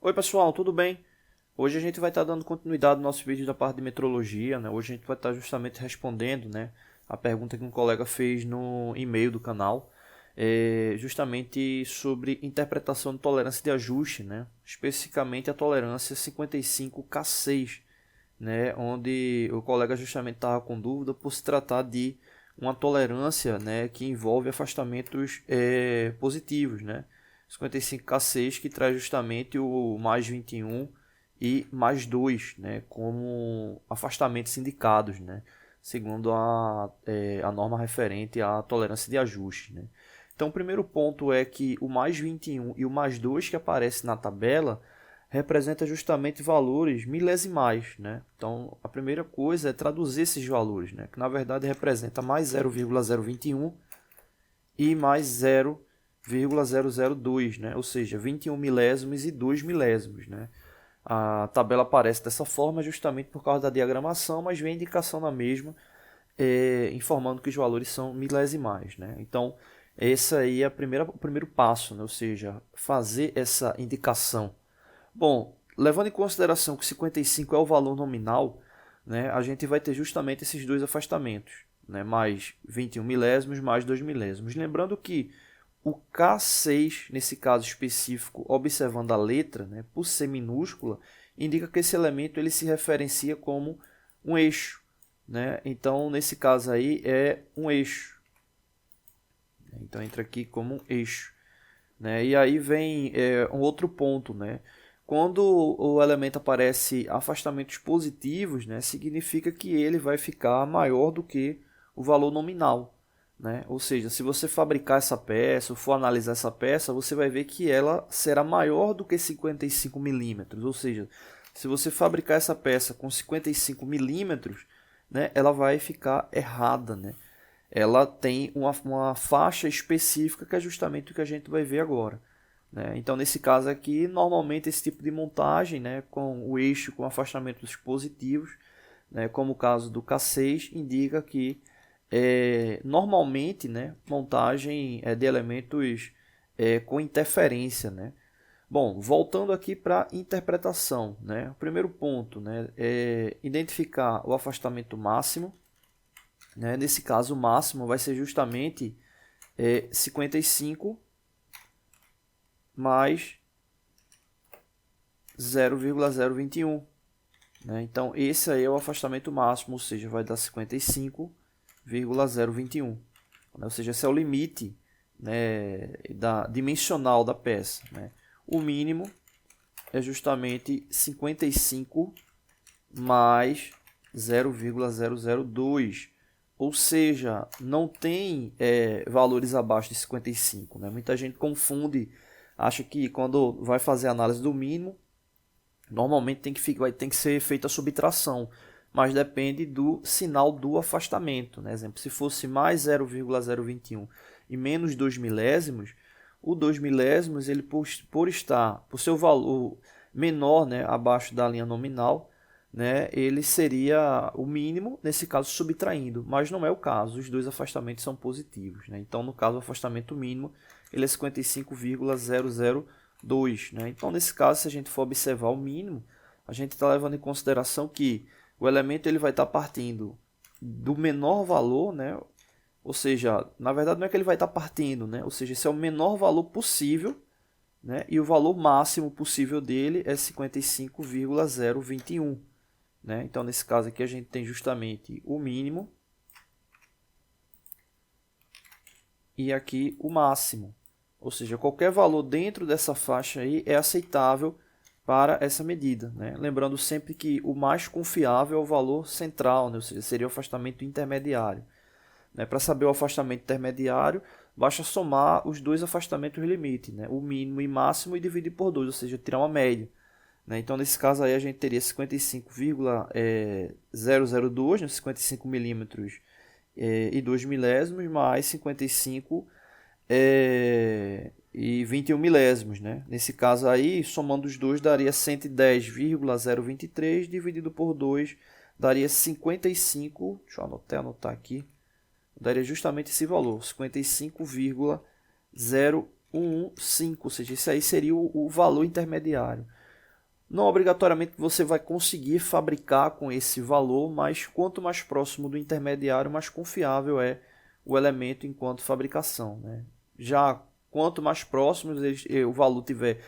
Oi pessoal, tudo bem? Hoje a gente vai estar dando continuidade no nosso vídeo da parte de metrologia, né? Hoje a gente vai estar justamente respondendo, né, a pergunta que um colega fez no e-mail do canal, justamente sobre interpretação de tolerância de ajuste, né? Especificamente a tolerância 55K6, né? Onde o colega justamente estava com dúvida por se tratar de uma tolerância, né, que envolve afastamentos positivos, né? 55K6 que traz justamente o mais 21 e mais 2, né, como afastamentos indicados, né, segundo a norma referente à tolerância de ajuste. Né. Então, o primeiro ponto é que o mais 21 e o mais 2 que aparece na tabela representa justamente valores milesimais. Né. Então, a primeira coisa é traduzir esses valores, né, que na verdade representa mais 0,021 e mais 0,002, né? Ou seja, 21 milésimos e 2 milésimos. Né? A tabela aparece dessa forma justamente por causa da diagramação, mas vem a indicação na mesma, informando que os valores são milesimais. Né? Então, esse aí é o primeiro passo, né? Ou seja, fazer essa indicação. Bom, levando em consideração que 55 é o valor nominal, né, a gente vai ter justamente esses dois afastamentos, né, mais 21 milésimos, mais 2 milésimos. Lembrando que o K6, nesse caso específico, observando a letra, né, por ser minúscula, indica que esse elemento ele se referencia como um eixo. Né? Então, nesse caso aí, é um eixo. Então, entra aqui como um eixo. Né? E aí vem um outro ponto. Né? Quando o elemento aparece afastamentos positivos, né, significa que ele vai ficar maior do que o valor nominal. Né? Ou seja, se você fabricar essa peça ou for analisar essa peça, você vai ver que ela será maior do que 55 milímetros. Ou seja, se você fabricar essa peça com 55 milímetros, né, ela vai ficar errada. Né? Ela tem uma faixa específica que é justamente o que a gente vai ver agora. Né? Então, nesse caso aqui, normalmente esse tipo de montagem, né, com o eixo com afastamentos positivos, né, como o caso do K6, indica que normalmente, né, montagem de elementos com interferência. Né? Bom, voltando aqui para a interpretação. Né? O primeiro ponto, né, é identificar o afastamento máximo. Né? Nesse caso, o máximo vai ser justamente 55 mais 0,021. Né? Então, esse aí é o afastamento máximo, ou seja, vai dar 55,021. Né? Ou seja, esse é o limite, né, dimensional da peça. Né? O mínimo é justamente 55 mais 0,002. Ou seja, não tem valores abaixo de 55. Né? Muita gente confunde, acha que quando vai fazer a análise do mínimo, normalmente tem que ser feita a subtração, mas depende do sinal do afastamento. Né? Exemplo, se fosse mais 0,021 e menos 2 milésimos, o 2 milésimos, ele por seu valor menor, né, abaixo da linha nominal, né, ele seria o mínimo, nesse caso subtraindo, mas não é o caso, os dois afastamentos são positivos. Né? Então, no caso, o afastamento mínimo ele é 55,002. Né? Então, nesse caso, se a gente for observar o mínimo, a gente está levando em consideração que o elemento ele vai estar partindo do menor valor, né? Ou seja, na verdade não é que ele vai estar partindo, né? Ou seja, esse é o menor valor possível, né? E o valor máximo possível dele é 55,021. Né? Então, nesse caso aqui, a gente tem justamente o mínimo e aqui o máximo. Ou seja, qualquer valor dentro dessa faixa aí é aceitável para essa medida. Né? Lembrando sempre que o mais confiável é o valor central, né? Ou seja, seria o afastamento intermediário. Né? Para saber o afastamento intermediário, basta somar os dois afastamentos limite, né? O mínimo e máximo, e dividir por 2, ou seja, tirar uma média. Então, nesse caso aí, a gente teria 55,002, né, 55 milímetros e 2 milésimos, mais 55 e 21 milésimos. Né? Nesse caso aí, somando os dois, daria 110,023, dividido por 2, daria 55, deixa eu anotar aqui, daria justamente esse valor, 55,015, ou seja, esse aí seria o valor intermediário. Não obrigatoriamente você vai conseguir fabricar com esse valor, mas quanto mais próximo do intermediário, mais confiável é o elemento enquanto fabricação, né? Já quanto mais próximos o valor tiver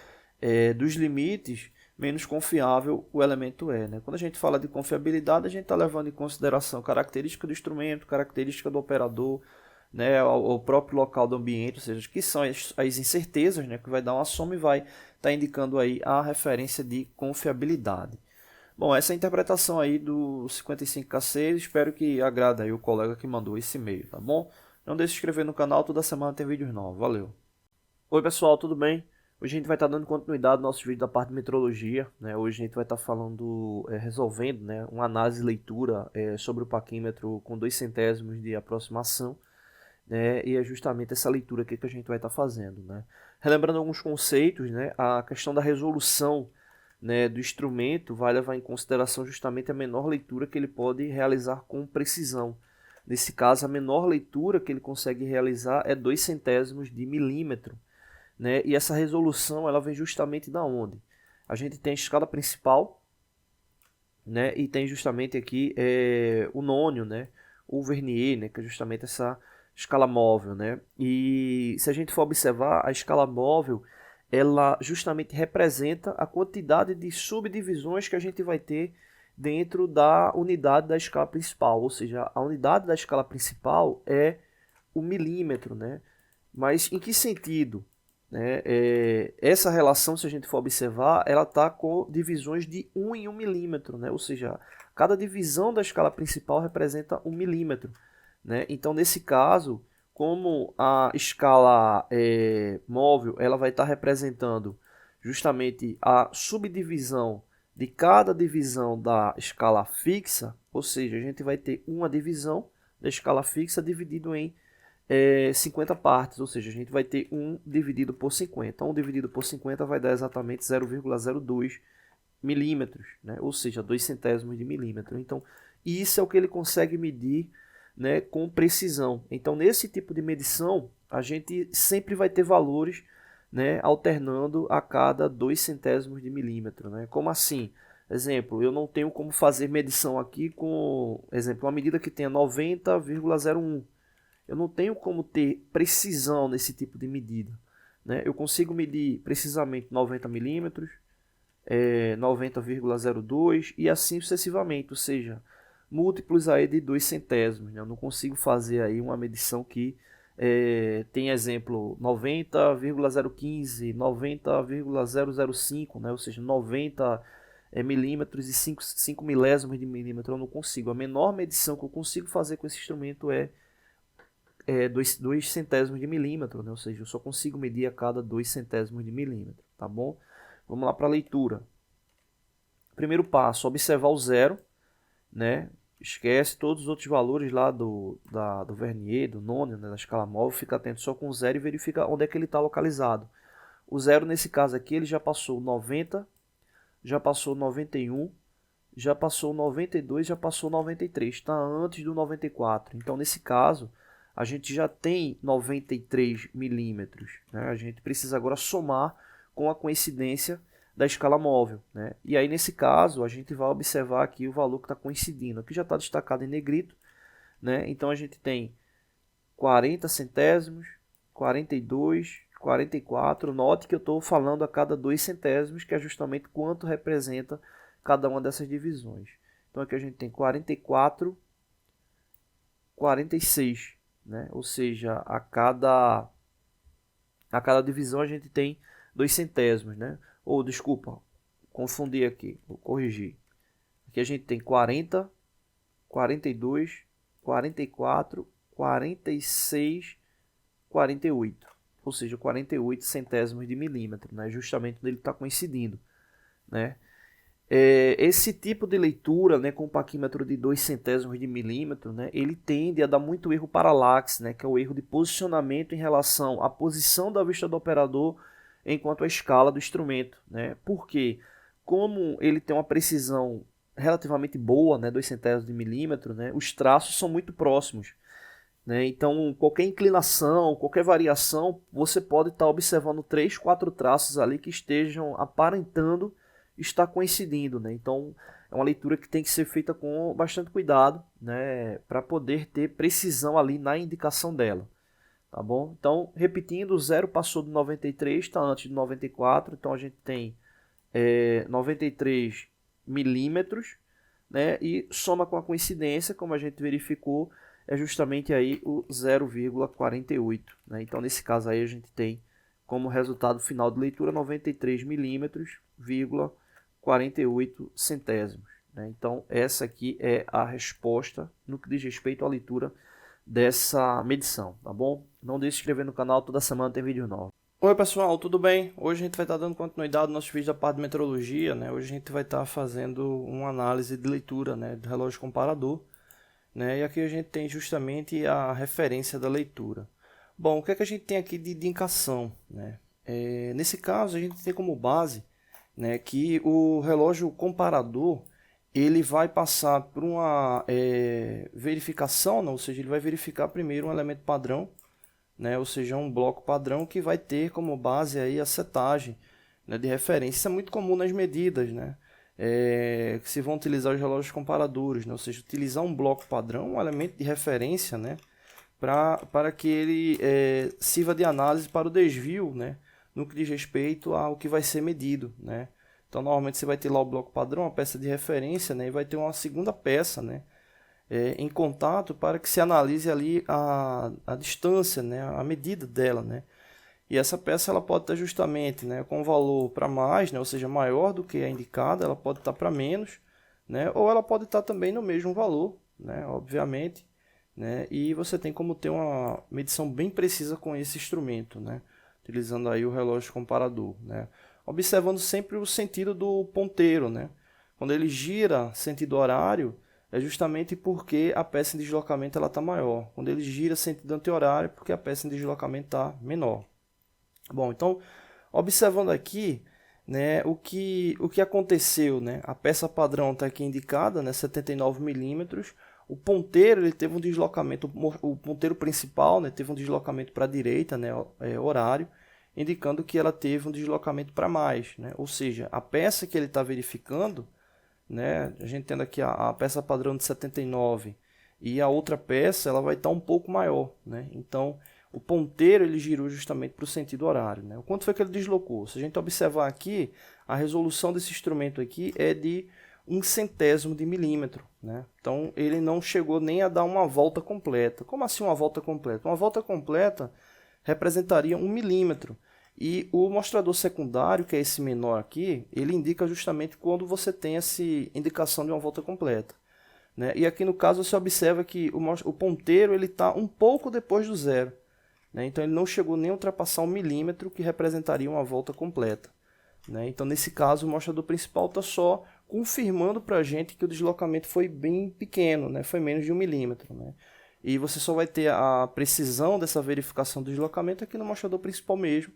dos limites, menos confiável o elemento é, né? Quando a gente fala de confiabilidade, a gente está levando em consideração característica do instrumento, característica do operador, né, o próprio local do ambiente, ou seja, que são as incertezas, né, que vai dar uma soma e vai estar indicando aí a referência de confiabilidade. Bom, essa é a interpretação aí do 55K6, espero que agrade aí o colega que mandou esse e-mail, tá bom? Não deixe de se inscrever no canal, toda semana tem vídeos novos, valeu! Oi pessoal, tudo bem? Hoje a gente vai estar dando continuidade ao nosso vídeo da parte de metrologia, né? Hoje a gente vai estar falando, resolvendo, né, uma análise e leitura sobre o paquímetro com 2 centésimos de aproximação, né, e é justamente essa leitura aqui que a gente vai estar fazendo, né. Relembrando alguns conceitos, né, a questão da resolução, né, do instrumento vai levar em consideração justamente a menor leitura que ele pode realizar com precisão. Nesse caso, a menor leitura que ele consegue realizar é 2 centésimos de milímetro, né, e essa resolução ela vem justamente da onde? A gente tem a escala principal, né, e tem justamente aqui o nônio, né, o vernier, né, que é justamente essa escala móvel, né? E se a gente for observar, a escala móvel, ela justamente representa a quantidade de subdivisões que a gente vai ter dentro da unidade da escala principal, ou seja, a unidade da escala principal é o milímetro, né? Mas em que sentido? Né? Essa relação, se a gente for observar, ela está com divisões de 1 em 1 milímetro, né? Ou seja, cada divisão da escala principal representa 1 milímetro. Né? Então, nesse caso, como a escala móvel ela vai estar representando justamente a subdivisão de cada divisão da escala fixa, ou seja, a gente vai ter uma divisão da escala fixa dividido em 50 partes, ou seja, a gente vai ter 1 dividido por 50. 1 dividido por 50 vai dar exatamente 0,02 milímetros, né? Ou seja, 2 centésimos de milímetro. Então, isso é o que ele consegue medir, né, com precisão. Então, nesse tipo de medição, a gente sempre vai ter valores, né, alternando a cada 2 centésimos de milímetro. Né? Como assim? Exemplo, eu não tenho como fazer medição aqui com, exemplo, uma medida que tenha 90,01. Eu não tenho como ter precisão nesse tipo de medida. Né? Eu consigo medir precisamente 90 milímetros, 90,02 e assim sucessivamente, ou seja, múltiplos aí de 2 centésimos. Né? Eu não consigo fazer aí uma medição que tem exemplo 90,015, 90,005, né? Ou seja, 90 milímetros e 5 milésimos de milímetro eu não consigo. A menor medição que eu consigo fazer com esse instrumento é 2 centésimos de milímetro, né? Ou seja, eu só consigo medir a cada 2 centésimos de milímetro, tá bom? Vamos lá para a leitura. Primeiro passo, observar o zero, né? Esquece todos os outros valores lá do vernier, do nônio, né? Da escala móvel, fica atento só com o zero e verifica onde é que ele está localizado. O zero, nesse caso aqui, ele já passou 90, já passou 91, já passou 92, já passou 93, está antes do 94. Então, nesse caso, a gente já tem 93 milímetros. Né? A gente precisa agora somar com a coincidência da escala móvel. Né? E aí, nesse caso, a gente vai observar aqui o valor que está coincidindo. Aqui já está destacado em negrito. Né? Então, a gente tem 40 centésimos, 42, 44. Note que eu estou falando a cada 2 centésimos, que é justamente quanto representa cada uma dessas divisões. Então, aqui a gente tem 44, 46. Né? Ou seja, a cada divisão a gente tem 2 centésimos, né? Ou, desculpa, confundi aqui, vou corrigir. Aqui a gente tem 40, 42, 44, 46, 48. Ou seja, 48 centésimos de milímetro, né? Justamente onde ele está coincidindo, né? Esse tipo de leitura, né, com o paquímetro de 2 centésimos de milímetro, né, ele tende a dar muito erro paralaxe, né, que é o erro de posicionamento em relação à posição da vista do operador enquanto à escala do instrumento. Né? Porque, como ele tem uma precisão relativamente boa, né, 2 centésimos de milímetro, né, os traços são muito próximos. Né? Então, qualquer inclinação, qualquer variação, você pode estar observando 3, 4 traços ali que estejam aparentando está coincidindo, né? Então é uma leitura que tem que ser feita com bastante cuidado, né, para poder ter precisão ali na indicação dela, tá bom? Então, repetindo, o 0 passou do 93, está antes do 94, então a gente tem 93 milímetros, né, e soma com a coincidência, como a gente verificou, é justamente aí o 0,48, né? Então, nesse caso aí, a gente tem como resultado final de leitura 93 milímetros, 48 centésimos, né? Então, essa aqui é a resposta no que diz respeito à leitura dessa medição, tá bom? Não deixe de se inscrever no canal, toda semana tem vídeo novo. Oi pessoal, tudo bem? Hoje a gente vai estar dando continuidade ao nosso vídeo da parte de metrologia, né? Hoje a gente vai estar fazendo uma análise de leitura, né, do relógio comparador, né? E aqui a gente tem justamente a referência da leitura. Bom, o que é que a gente tem aqui de indicação, né? Nesse caso a gente tem como base, né, que o relógio comparador ele vai passar por uma verificação, não? Ou seja, ele vai verificar primeiro um elemento padrão, né, ou seja, um bloco padrão que vai ter como base aí a setagem, né, de referência. Isso é muito comum nas medidas, né, que se vão utilizar os relógios comparadores, né, ou seja, utilizar um bloco padrão, um elemento de referência, né, para que ele sirva de análise para o desvio, né, no que diz respeito ao que vai ser medido, né. Então, normalmente você vai ter lá o bloco padrão, a peça de referência, né, e vai ter uma segunda peça, né, em contato para que se analise ali a distância, né, a medida dela, né. E essa peça ela pode estar justamente, né, com valor para mais, né, ou seja, maior do que a indicada, ela pode estar para menos, né, ou ela pode estar também no mesmo valor, né, obviamente, né, e você tem como ter uma medição bem precisa com esse instrumento, né, utilizando aí o relógio comparador, né, observando sempre o sentido do ponteiro, né. Quando ele gira sentido horário, é justamente porque a peça em deslocamento está maior. Quando ele gira sentido anti-horário, porque a peça em deslocamento está menor. Bom, então, observando aqui, né, o que aconteceu, né? A peça padrão está aqui indicada, né, 79 milímetros. O ponteiro ele teve um deslocamento, o ponteiro principal, né, teve um deslocamento para a direita, né, horário, indicando que ela teve um deslocamento para mais, né? Ou seja, a peça que ele está verificando, né, a gente tendo aqui a peça padrão de 79 e a outra peça ela vai estar um pouco maior, né? Então o ponteiro ele girou justamente para o sentido horário, né? O quanto foi que ele deslocou? Se a gente observar aqui, a resolução desse instrumento aqui é de 1/100º de milímetro, né? Então ele não chegou nem a dar uma volta completa. Como assim uma volta completa? Uma volta completa representaria 1 milímetro. E o mostrador secundário, que é esse menor aqui, ele indica justamente quando você tem essa indicação de uma volta completa, né? E aqui no caso você observa que o ponteiro está um pouco depois do zero, né? Então ele não chegou nem a ultrapassar 1 milímetro, que representaria uma volta completa, né? Então nesse caso o mostrador principal está só confirmando para a gente que o deslocamento foi bem pequeno, né? Foi menos de 1 milímetro, né? E você só vai ter a precisão dessa verificação do deslocamento aqui no mostrador principal mesmo,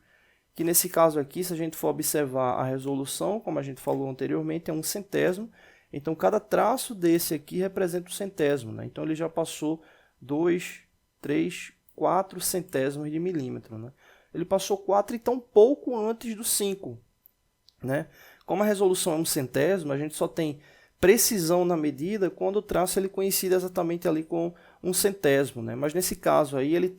que nesse caso aqui, se a gente for observar a resolução, como a gente falou anteriormente, é 1/100º. Então, cada traço desse aqui representa 1/100º, né? Então, ele já passou 2, 3, 4 centésimos de milímetro, né? Ele passou 4 e está um pouco antes do 5, né? Como a resolução é 1/100º, a gente só tem precisão na medida quando o traço ele coincide exatamente ali com 1/100º, né? Mas nesse caso aí ele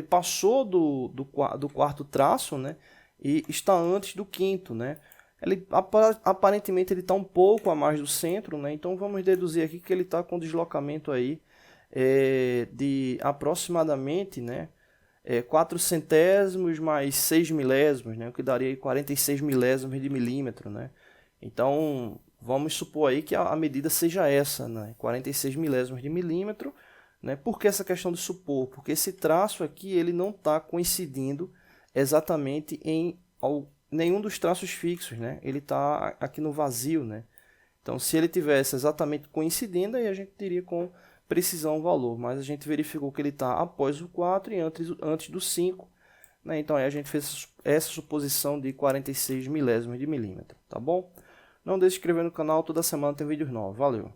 passou do quarto traço, né? E está antes do quinto, né? Ele aparentemente ele está um pouco a mais do centro, né? Então vamos deduzir aqui que ele está com deslocamento aí de aproximadamente, né, 4 centésimos mais 6 milésimos, né? O que daria aí 46 milésimos de milímetro, né? Então vamos supor aí que a medida seja essa, né? 46 milésimos de milímetro, né? Por que essa questão de supor? Porque esse traço aqui ele não está coincidindo exatamente em nenhum dos traços fixos, né? Ele está aqui no vazio, né? Então, se ele tivesse exatamente coincidindo, aí a gente teria com precisão o valor, mas a gente verificou que ele está após o 4 e antes do 5, né? Então aí a gente fez essa suposição de 46 milésimos de milímetro, tá bom? Não deixe de se inscrever no canal, toda semana tem vídeos novos. Valeu!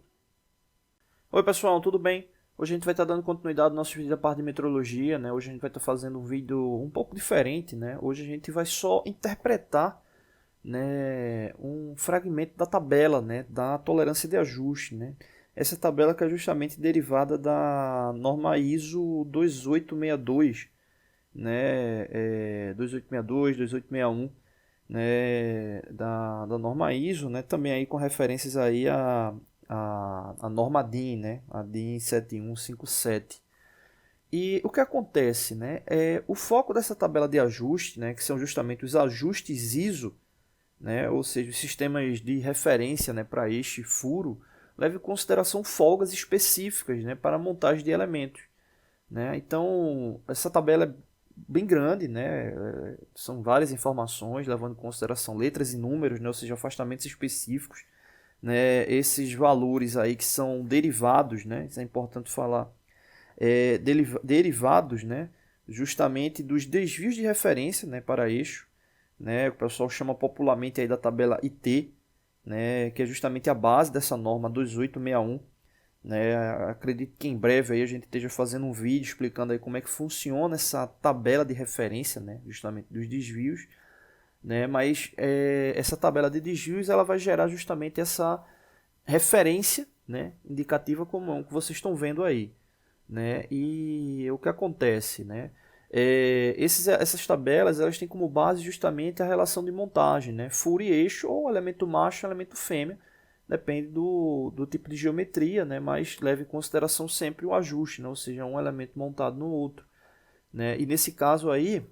Oi pessoal, tudo bem? Hoje a gente vai estar dando continuidade ao nosso vídeo da parte de metrologia, né? Hoje a gente vai estar fazendo um vídeo um pouco diferente, né? Hoje a gente vai só interpretar né, um fragmento da tabela, né, da tolerância de ajuste, né? Essa tabela que é justamente derivada da norma ISO 2862, né, 2862, 2861, né, da norma ISO, né, também aí com referências aí a norma DIN, né, a DIN 7157. E o que acontece, né, o foco dessa tabela de ajuste, né, que são justamente os ajustes ISO, né, ou seja, os sistemas de referência, né, para este furo, leva em consideração folgas específicas, né, para a montagem de elementos, né? Então, essa tabela é bem grande, né? São várias informações, levando em consideração letras e números, né? Ou seja, afastamentos específicos, né? Esses valores aí que são derivados, né? Isso é importante falar, derivados, né? Justamente dos desvios de referência, né? Para eixo, né? O pessoal chama popularmente aí da tabela IT, né? Que é justamente a base dessa norma 2861. Né? Acredito que em breve aí a gente esteja fazendo um vídeo explicando aí como é que funciona essa tabela de referência, né? Justamente dos desvios, né? Mas essa tabela de desvios ela vai gerar justamente essa referência, né? Indicativa comum que vocês estão vendo aí, né? E o que acontece, né? Essas tabelas elas têm como base justamente a relação de montagem, né? Furo e eixo, ou elemento macho e elemento fêmea, depende do tipo de geometria, né? Mas leve em consideração sempre o ajuste, né? Ou seja, um elemento montado no outro, né? E nesse caso aí,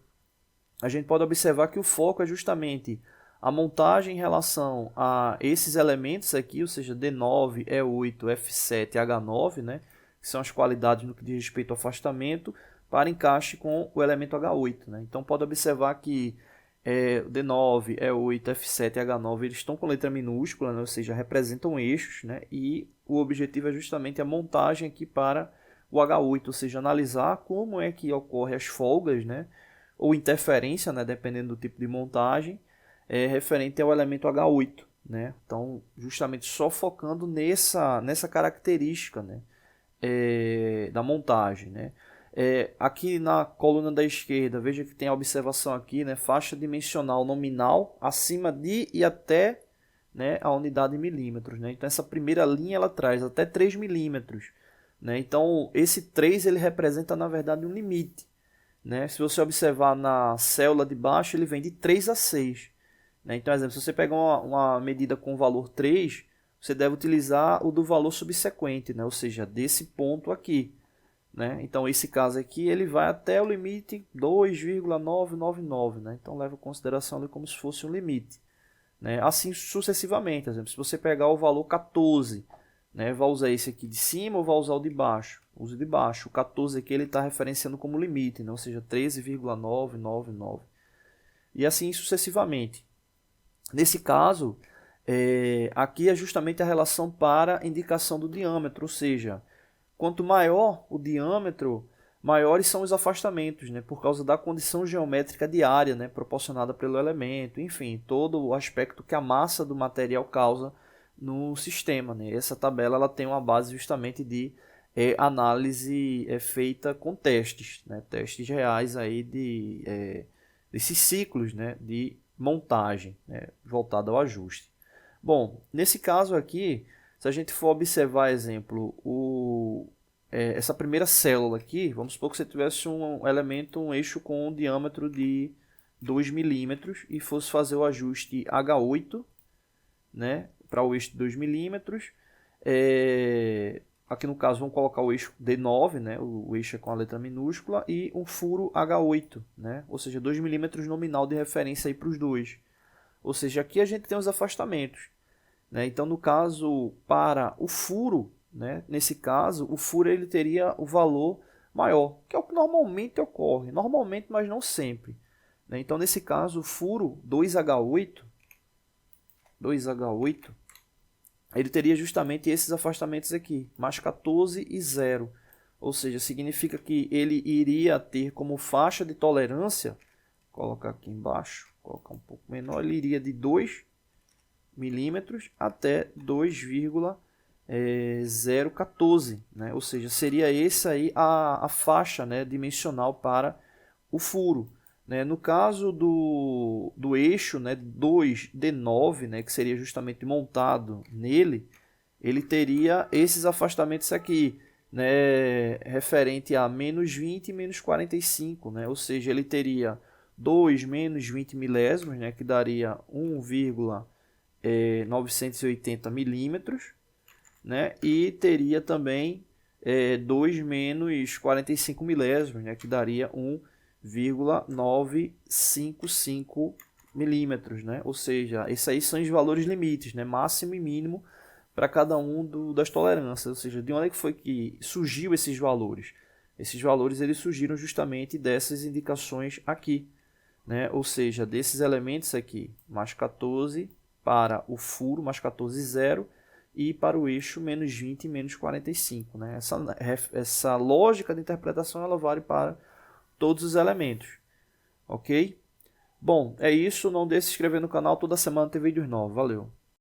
a gente pode observar que o foco é justamente a montagem em relação a esses elementos aqui, ou seja, D9, E8, F7 e H9, né? Que são as qualidades no que diz respeito ao afastamento, para encaixe com o elemento H8. Né? Então pode observar que D9, E8, F7 e H9 eles estão com letra minúscula, né? Ou seja, representam eixos, né? E o objetivo é justamente a montagem aqui para o H8, ou seja, analisar como é que ocorre as folgas, né? Ou interferência, né? Dependendo do tipo de montagem, referente ao elemento H8. Né? Então, justamente só focando nessa característica, né? Da montagem, né? Aqui na coluna da esquerda, veja que tem a observação aqui, né? Faixa dimensional nominal acima de e até, né, a unidade em milímetros, né? Então essa primeira linha ela traz até 3 milímetros, né? Então esse 3 ele representa na verdade um limite, né? Se você observar na célula de baixo ele vem de 3 a 6, né? Então, exemplo, se você pegar uma medida com o valor 3, você deve utilizar o do valor subsequente, né? Ou seja, desse ponto aqui, né? Então, esse caso aqui, ele vai até o limite 2,999, né? Então, leva em consideração ali como se fosse um limite, né? Assim sucessivamente. Por exemplo, se você pegar o valor 14, né? Vai usar esse aqui de cima ou vai usar o de baixo? Use de baixo. O 14 aqui ele está referenciando como limite, né? Ou seja, 13,999. E assim sucessivamente. Nesse caso, aqui é justamente a relação para indicação do diâmetro, ou seja, quanto maior o diâmetro, maiores são os afastamentos, né, por causa da condição geométrica de área, né, proporcionada pelo elemento, enfim, todo o aspecto que a massa do material causa no sistema. Né. Essa tabela ela tem uma base justamente de análise feita com testes, né, testes reais aí desses ciclos, né, de montagem, né, voltada ao ajuste. Bom, nesse caso aqui, se a gente for observar, exemplo, essa primeira célula aqui, vamos supor que você tivesse um elemento, um eixo com um diâmetro de 2 milímetros e fosse fazer o ajuste H8, né, para o eixo de 2 milímetros. Aqui no caso vamos colocar o eixo D9, né, o eixo é com a letra minúscula, e um furo H8, né, ou seja, 2 milímetros nominal de referência para os dois. Ou seja, aqui a gente tem os afastamentos. Né? Então, no caso, para o furo, né? Nesse caso, o furo ele teria o valor maior, que é o que normalmente ocorre. Normalmente, mas não sempre. Né? Então, nesse caso, o furo 2H8, ele teria justamente esses afastamentos aqui, mais 14 e 0. Ou seja, significa que ele iria ter como faixa de tolerância, vou colocar aqui embaixo, colocar um pouco menor, ele iria de 2 milímetros até 2,014, né? Ou seja, seria essa aí a faixa, né, dimensional para o furo. né? No caso do eixo, né, 2D9, né, que seria justamente montado nele, ele teria esses afastamentos aqui, né, referente a menos 20 e menos 45, né? Ou seja, ele teria 2 menos 20 milésimos, né, que daria 1,980 milímetros, né? E teria também 2 menos 45 milésimos, né? Que daria 1,955 milímetros, né? Ou seja, esses aí são os valores limites, né? Máximo e mínimo para cada um das tolerâncias. Ou seja, de onde é que foi que surgiu esses valores? Esses valores eles surgiram justamente dessas indicações aqui, né? Ou seja, desses elementos aqui, mais 14 para o furo, mais 14, 0, e para o eixo menos 20 e menos 45. Né? Essa lógica de interpretação ela vale para todos os elementos. Ok? Bom, é isso. Não deixe de se inscrever no canal. Toda semana tem vídeos novos. Valeu!